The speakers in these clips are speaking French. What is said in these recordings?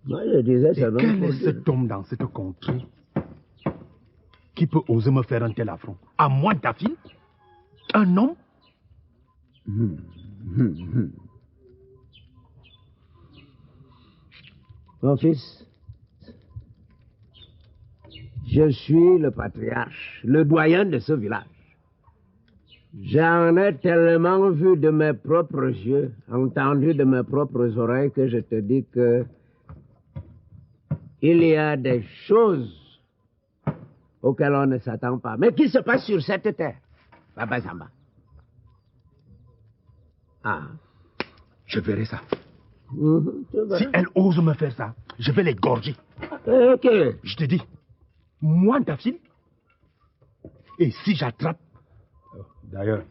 Moi, je disais ça. Quel est cet homme dans cette contrée qui peut oser me faire un tel affront? À moi, ta fille? Un homme? Mon fils, je suis le patriarche, le doyen de ce village. J'en ai tellement vu de mes propres yeux, entendu de mes propres oreilles que je te dis que il y a des choses auxquelles on ne s'attend pas, mais qui se passent sur cette terre. Baba Zamba. Ah. Je verrai ça. Si elle ose me faire ça, je vais l'égorger. Ok. Je te dis, moi, ta fille, et si j'attrape... D'ailleurs,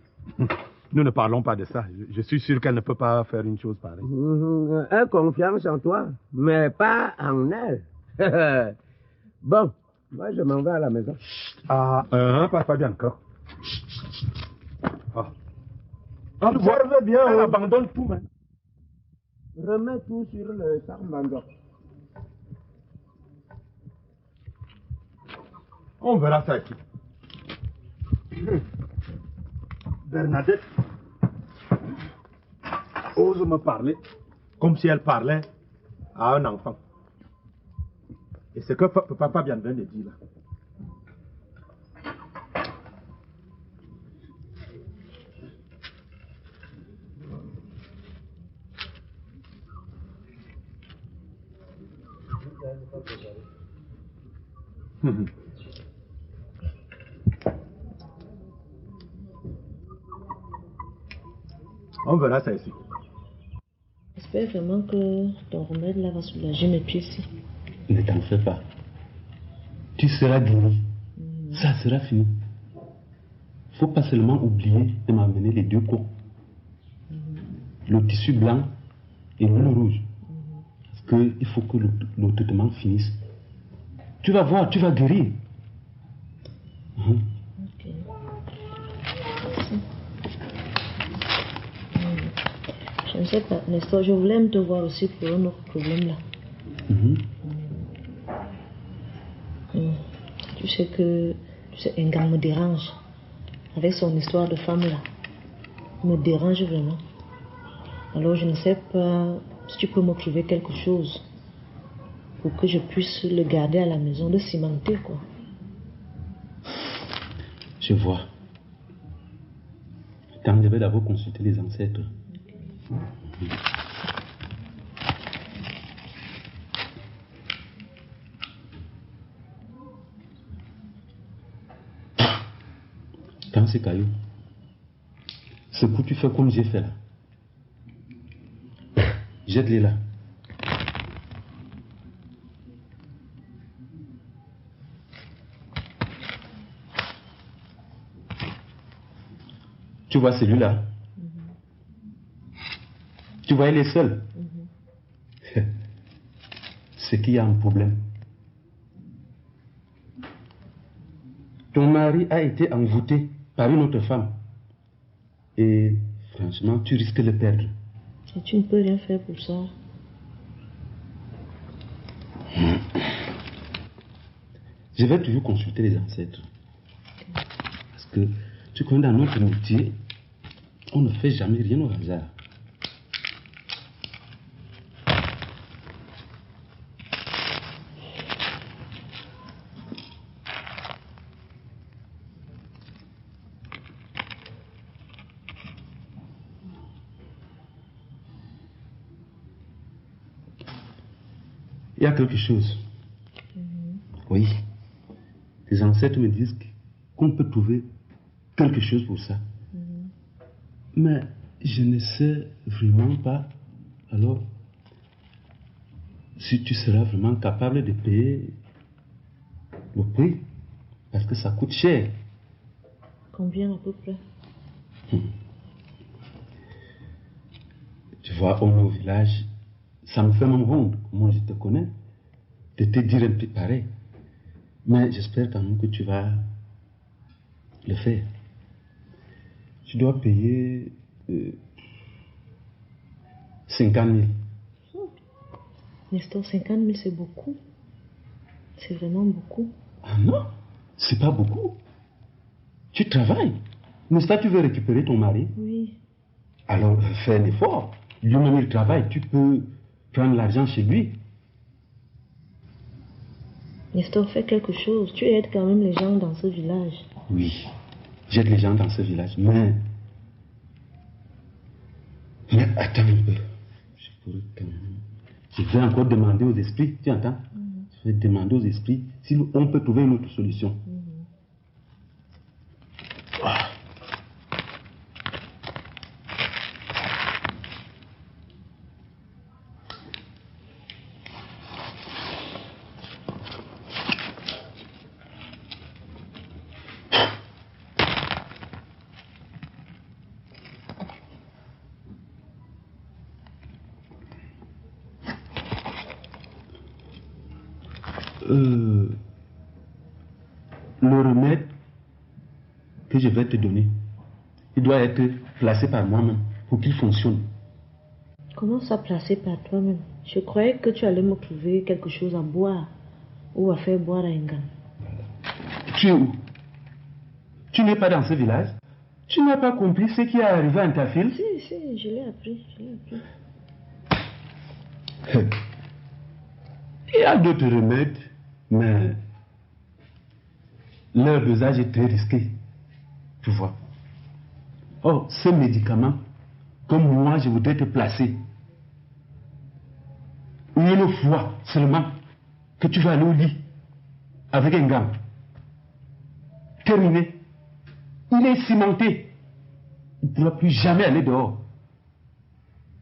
nous ne parlons pas de ça. Je suis sûr qu'elle ne peut pas faire une chose pareille. Aie confiance en toi, mais pas en elle. Bon, moi je m'en vais à la maison. Pas bien encore. Observe bien, elle abandonne tout, man. Remets tout sur le sarmando. On verra ça ici. Bernadette ose me parler comme si elle parlait à un enfant. Et c'est que papa vient de dire là. On verra ça ici. J'espère vraiment que ton remède là va soulager mes pieds ici. Ne t'en fais pas. Tu seras guéri. Ça sera fini. Faut pas seulement oublier de m'amener les deux pots. Le tissu blanc et le rouge. Parce qu'il faut que le traitement finisse. Tu vas voir, tu vas guérir. Ok. Je ne sais pas, Nestor, je voulais te voir aussi pour un autre problème là. Tu sais que Engang me dérange. Avec son histoire de femme là. Il me dérange vraiment. Alors je ne sais pas si tu peux me trouver quelque chose pour que je puisse le garder à la maison, de cimenter quoi. Je vois. Quand je vais d'abord consulter les ancêtres. Quand c'est caillou, ce coup tu fais comme j'ai fait là. Jette-les là. Tu vois celui-là? Tu vois, il est seul. C'est qu'il y a un problème. Ton mari a été envoûté par une autre femme. Et franchement, tu risques de le perdre. Et tu ne peux rien faire pour ça. Je vais toujours consulter les ancêtres. Parce que, tu connais, dans notre métier, on ne fait jamais rien au hasard. Il y a quelque chose. Oui. Les ancêtres me disent qu'on peut trouver quelque chose pour ça. Mais je ne sais vraiment pas. Alors, si tu seras vraiment capable de payer le prix, parce que ça coûte cher. Combien à peu près? Tu vois, au village, ça me fait même honte, moi je te connais, de te dire un truc pareil. Mais j'espère quand même que tu vas le faire. Tu dois payer 50 000. Nestor, 50 000, c'est beaucoup. C'est vraiment beaucoup. Ah non, c'est pas beaucoup. Tu travailles. N'est-ce pas, tu veux récupérer ton mari? Oui. Alors, fais un effort. Lui-même, il travaille. Tu peux prendre l'argent chez lui. Nestor, fais quelque chose. Tu aides quand même les gens dans ce village. Oui, j'aide les gens dans ce village, mais attends un peu. Je pourrais quand même... Je vais encore demander aux esprits, tu entends? Je vais demander aux esprits si on peut trouver une autre solution. Ah. Le remède que je vais te donner, il doit être placé par moi-même pour qu'il fonctionne. Comment ça placé par toi-même? Je croyais que tu allais me trouver quelque chose à boire ou à faire boire à Engan. Tu es où? Tu n'es pas dans ce village? Tu n'as pas compris ce qui est arrivé à ta fille? Si, je l'ai appris. Il y a d'autres remèdes, mais leur dosage est très risqué. Tu vois. Oh, ce médicament, comme moi je voudrais te placer, une fois seulement que tu vas aller au lit avec un gant. Terminé. Il est cimenté. Il ne pourra plus jamais aller dehors.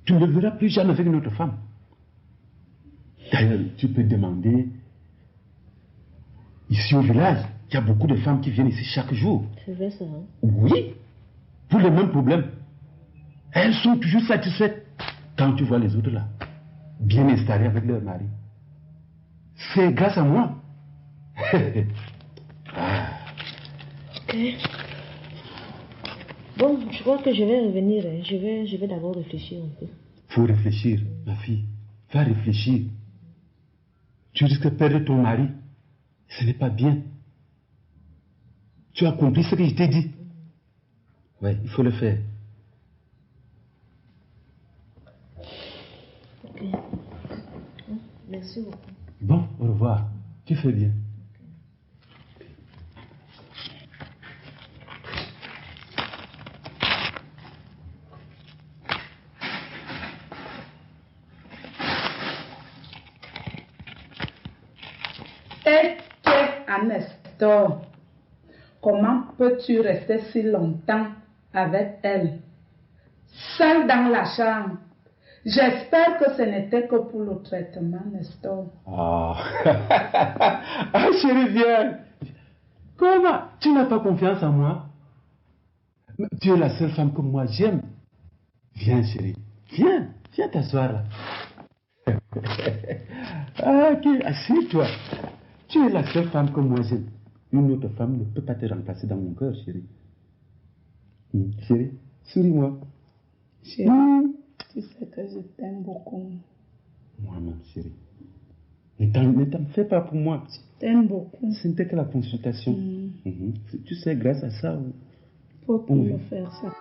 Tu ne le verras plus jamais avec une autre femme. D'ailleurs, tu peux demander, ici au village, il y a beaucoup de femmes qui viennent ici chaque jour. C'est vrai ça, hein? Oui, pour le même problème. Elles sont toujours satisfaites quand tu vois les autres là, bien installés avec leur mari. C'est grâce à moi. Ok. Bon, je crois que je vais revenir. Hein. Je vais d'abord réfléchir un peu. Faut réfléchir, ma fille. Va réfléchir. Tu risques de perdre ton mari. Ce n'est pas bien. Tu as compris ce que je t'ai dit? Oui, il faut le faire. Ok. Merci beaucoup. Bon, au revoir. Tu fais bien. Nestor, comment peux-tu rester si longtemps avec elle, seule dans la chambre? J'espère que ce n'était que pour le traitement, Nestor. Ah, ah chérie, viens. Comment? Tu n'as pas confiance en moi? Tu es la seule femme que moi j'aime. Viens, chérie. Viens t'asseoir là. Ah, ok, assieds-toi. Tu es la seule femme que moi j'aime. Une autre femme ne peut pas te remplacer dans mon cœur, chérie. Chérie, souris-moi. Chérie, tu sais que je t'aime beaucoup. Moi-même, chérie. Ne t'en fais pas pour moi. Je t'aime beaucoup. Ce n'était que la consultation. Tu sais, grâce à ça, Faut me faire ça.